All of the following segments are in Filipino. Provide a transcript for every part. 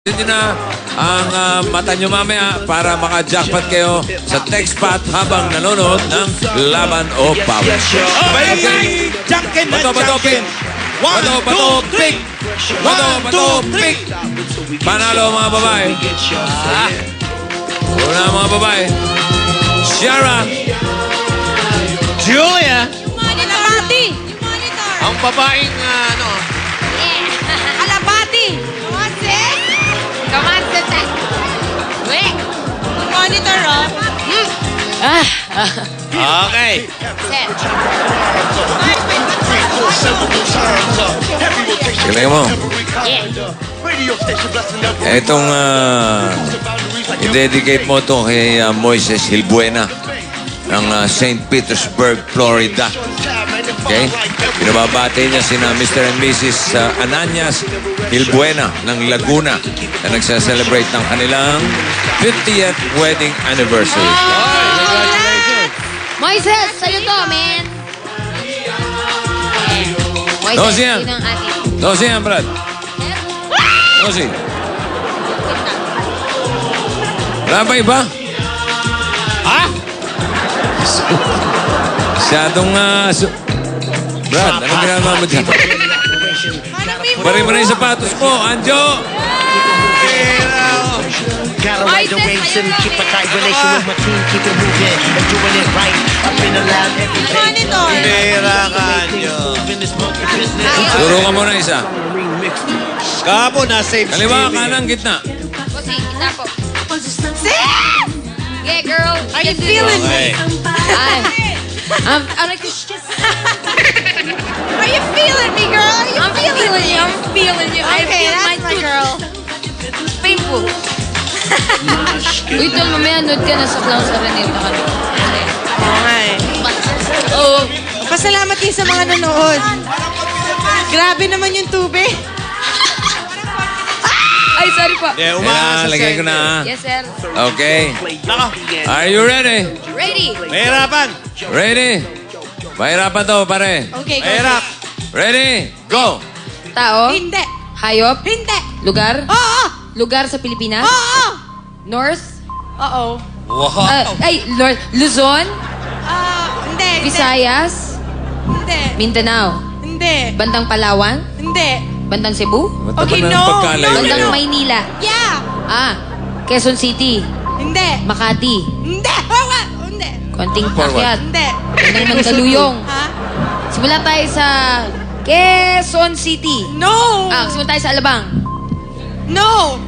Hindi na ang mata nyo mamaya para maka-jackpot kayo sa TechSpot habang nanonood ng Laban o Power. May junkin na Bato, junkin. Bato, pick! Bato, pick! Panalo mga babae. Una mga babae. Shara. Julia. Alabati! Yung monitor! Ang babaeng, ano, Alabati! Kamase! Kamase! Wait! Monitor, oh! okay. Set! Galing mo. Yeah! Itong i-dedicate mo to kay Moises Hilbuena ng St. Petersburg, Florida. Okay? Pinababati niya sina Mr. and Mrs. Ananias Hilbuena ng Laguna na nagsa-celebrate ng kanilang 50th wedding anniversary. Congratulations. Moises, sa'yo to, man! Moises, Dosi yan. yun ang atin. Dosi yan, Brad. Dosi. Wala ba iba? Ha? Masyadong, Brad, anong ginagawa mo dyan? Bari mo na yung sapatos mo, Anjo! Gotta ride the waves and keep a tight relation with my team, keep it moving and doing it right. I've been allowed every day. Monitor! Pera ka nyo. In this monkey business. Turo ka muna isa. Kapo na safe Kaliwa, kanan, gitna. Bossy, isa po. Yeah, girl. Are you feeling Okay. Ay. Are you feeling me, girl? Are you feeling you? I'm feeling you. I feel my girl. It's painful. Uy, tol, mamaya nood ka na sa clown sa Renata ka. Oo nga eh. Oo. Pasalamat kayo sa mga nanood. Grabe naman yung tubig. Ay, sorry po. Yeah, Ayan, umaasa lagay ko na. Yes, sir. Okay. Nako, Are you ready? Ready? mahirapan. Ready? Mahirapan to, pare. Okay, go. Mahirap. Ready? Go! Tao? Hindi. Hayop? Hindi. Lugar? Oo. Lugar sa Pilipinas? Oo. North? Oo. Wow. Ay, North. Luzon? Hindi. Visayas? Hindi. Mindanao? Hindi. Bandang Palawan? Hindi. Bandang Cebu? Ba't Okay, naman no, ang pagkalayo no, Bandang niyo? Maynila? Yeah. Quezon City? Hindi. Makati? Hindi. Oo. Hindi. Konting Forward. pakyat? Hindi. Bandang Mandaluyong? Ha? Simula tayo sa Quezon City. No. Simula tayo sa Alabang. No. Sa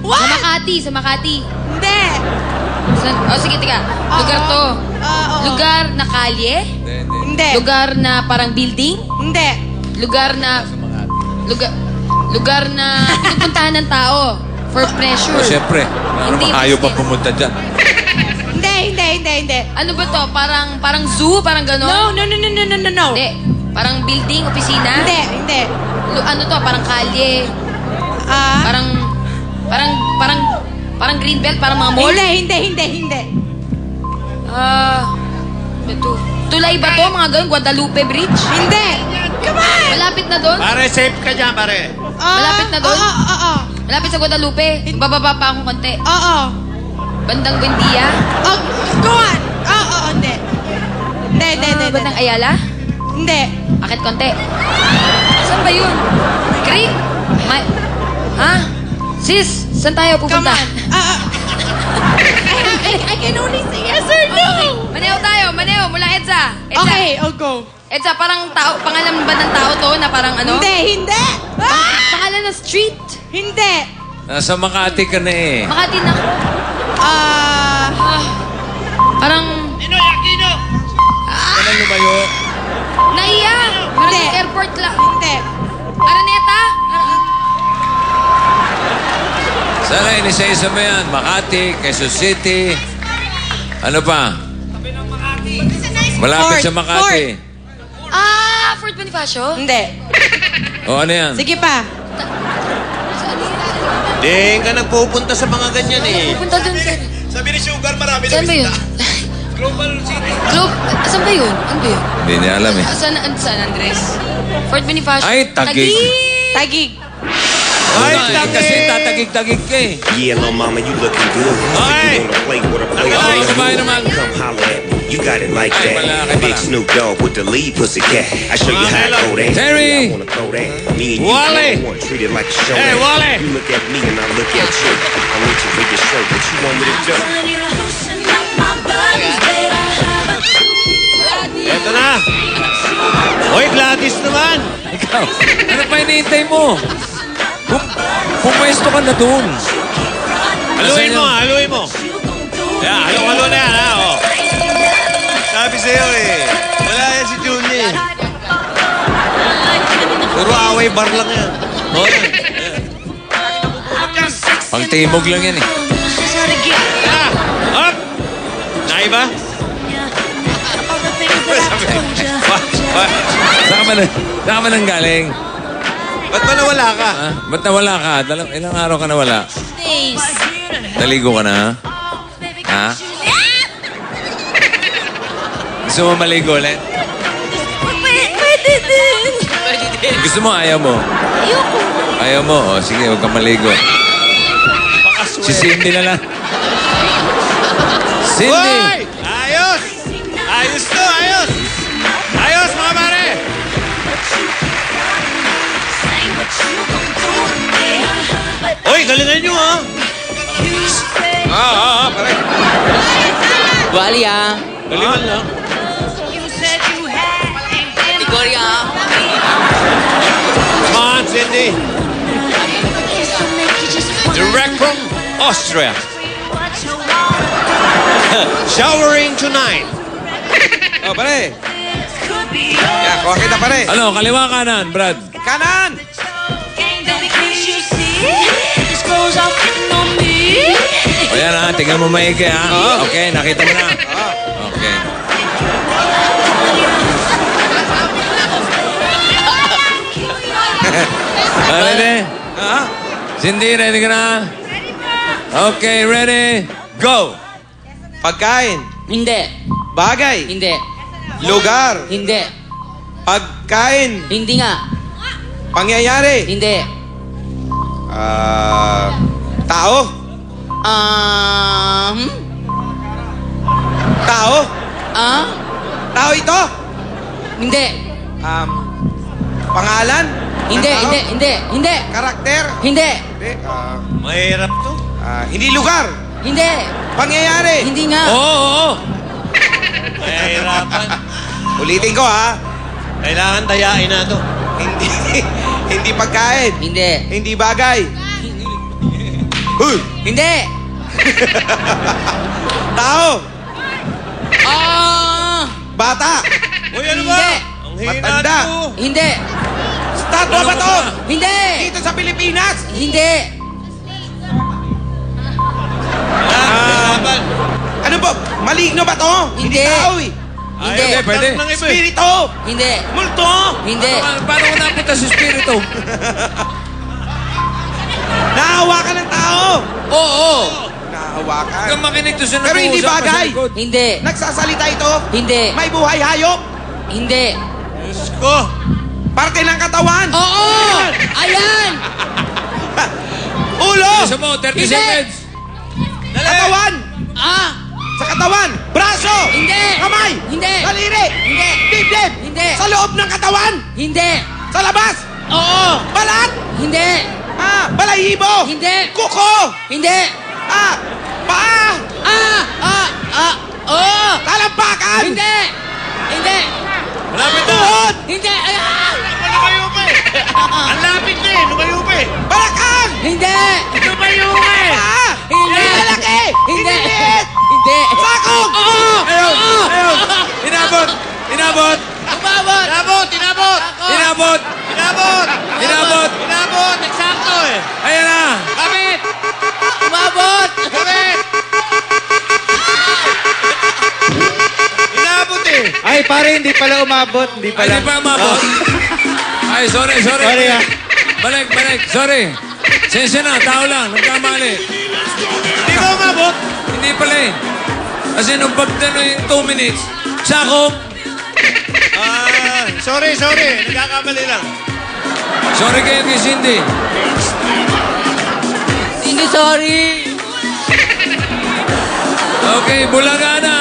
What? Makati, sa Makati. Hindi. Sige, tika. Lugar to. Oo. Lugar na kalye? Hindi. Lugar na parang building? Hindi. Lugar na... Lugar na pinupuntahan ng tao for pressure. O, syempre. Hindi Ayaw pa business. pumunta dyan. Hindi. Ano ba to? Parang zoo? Parang gano'n? No. Hindi. Parang building, opisina? Hindi. Ano to? Parang kalye? Ah. Parang greenbelt? Parang mga mall? Hindi. Ito. Tulay ba to? Mga gano'n? Guadalupe Bridge? Hindi. Come on. Malapit na doon? Pare, safe ka dyan, pare. Malapit na doon? Oo. Malapit sa Guadalupe? Bababa pa akong konti. Oo. Bandang Buendia? Oh, go on. Oo, hindi. Hindi. Bandang Ayala? Hindi. Akit konti. Saan ba yun? Creek? Sis, saan tayo Come pupunta? on. I can only say yes or no. Maneo tayo, Maneo, mula Edsa. Okay, I'll go. Edsa, parang tao, pangalan ba ng tao to na parang ano? Hindi. Pangalan ng street. Hindi. Nasa Makati ka na eh. Makati na ako. Parang Walang lumayo. Naiya. Parang Hindi. yung airport lang. Hindi. Araneta? Sana inisa-isa mo yan. Makati, Quezon City. Ano pa? Malapit sa Makati. Fort Bonifacio? Hindi. O ano yan? Sige pa. Saan yun? Di ka nagpupunta sa mga ganyan eh. Pupunta dun, sir. Sabi ni Sugar, marami Saan ba yun? Global City. Saan ba yun? Ano ba yun? Hindi niya alam eh. San Andres? Fort Bonifacio? Ay, Taguig. Tagig. Ay, Kasi takip! tatagig-tagig ka eh. Yeah, little mama, you looking good. Ay! You wanna play with a player? Ay, sabay naman. Come holler at me. You got it like Ay, that. malaki Big pala. Snoop Dogg with the lead pussycat. I show you Mga how to kailan. go that. Terry! I wanna throw that. Me and you Wally! one treat it like a show. Hey, that. Wally! You look at me and I look at you. I'm reaching for your shirt. What you want me to do? Eto na. Hoy, Gladys naman. Ikaw, ano pa hinihintay mo? Pumwesto ka na doon. Haluin mo, haluin mo. Yan, halo na yan, ha? Oh. Sabi sa'yo eh. Wala yan si Junior. Puro away bar lang yan. Oh, yan. Pang timog lang yan eh. Ah! Up! Naiba? Saan ka ba nang galing? Ba't ba nawala ka? Ha? Ba't nawala ka? Ilang araw ka nawala? Days. Naligo ka na? Ha? Gusto mo maligo ulit? Pwede din. Gusto mo, ayaw mo? Ayoko. Ayaw mo? O, sige, huwag kang maligo. Si Cindy na lang. Cindy! Hoy! Ayos! Ayos to, ayos! Ayos, mga pare! Hoy, galingan nyo, ha? Pare. Wali ah. Galingan lang. Korea. Come on, Cindy. Direct from Austria. Showering tonight. Oh, pare. Yeah, kuha kita, pare. Ano, kaliwa kanan, Brad? Kanan! O yan ha, tingnan mo maigi ha. Okay, nakita mo na. Okay. Ready? Cindy, ready ka na? Okay, ready? Go! Pagkain. Hindi. Bagay. Hindi. Lugar. Hindi. Pagkain. Hindi nga. Pangyayari. Hindi. Tao. Tao. Tao ito. Hindi. Pangalan. Hindi, Ng tao? hindi, hindi, hindi. Karakter. Hindi. Hindi. Mahirap to. Hindi lugar. Hindi. Pangyayari. Hindi nga. Oo. Mahirapan. Ulitin ko ha. Kailangan dayain na to. Hindi. Hindi pagkain. Hindi. Hindi bagay. Huy! Hindi. Tao. Bata. Uy, ano ba? Hindi. Ang hina Matanda. to. Hindi. Statwa ba to? Hindi. Dito sa Pilipinas. Hindi. Mahirapan. Ano ba? Maligno ba to? Hindi. tao eh. Hindi. Ayaw, pwede. tanong ng iba eh. Spirito. Hindi. Multo. Hindi. Paano ko napunta sa spirito? Nahawakan ng tao. Oo. Nahawakan. Huwag kang makinig to sa Pero hindi nag-uusap ka sa bagay. likod. Hindi. Nagsasalita ito. Hindi. May buhay hayop. Hindi. Diyos ko. Parte ng katawan. Oo! Ayan! Ulo. Isa mo, 30 Hindi. seconds. Katawan. Sa katawan. Braso. Hindi. Kamay. Hindi. Daliri. Hindi. Dibdib. Hindi. Sa loob ng katawan. Hindi. Sa labas. Oo! Balat. Hindi. Balahibo. Hindi. Kuko. Hindi. Paa. Oo! Talampakan. Hindi. Hindi. Malapit na. Tuhod. Hindi. Lumayo pa eh. Ang lapit na eh. Lumayo pa eh. Balakang. Hindi. Lumayo pa eh. Paa. Hindi. Malaki. Hindi. Liit. Hindi. Sakong. Ayun. Inabot. Inabot. Umabot. Inabot. Inabot. Inabot. Inabot. Inabot. Inabot. Eksakto eh. Ayan na. Kapit. Umabot. Kapit. Inabot eh. Ay, pare, hindi pala umabot. Hindi Ay, pala. di pa umabot. Ay, sorry. Sorry, ah. Balik. Sorry. Sensya na, tao lang. Nagkamali. Hindi ba umabot? Hindi pala eh. Kasi nung pagtanong yung 2 minutes, sakop. Sorry. Nagkakamali lang. Sorry kayo kay Cindy. Hindi, sorry. Okay, Bulaga na.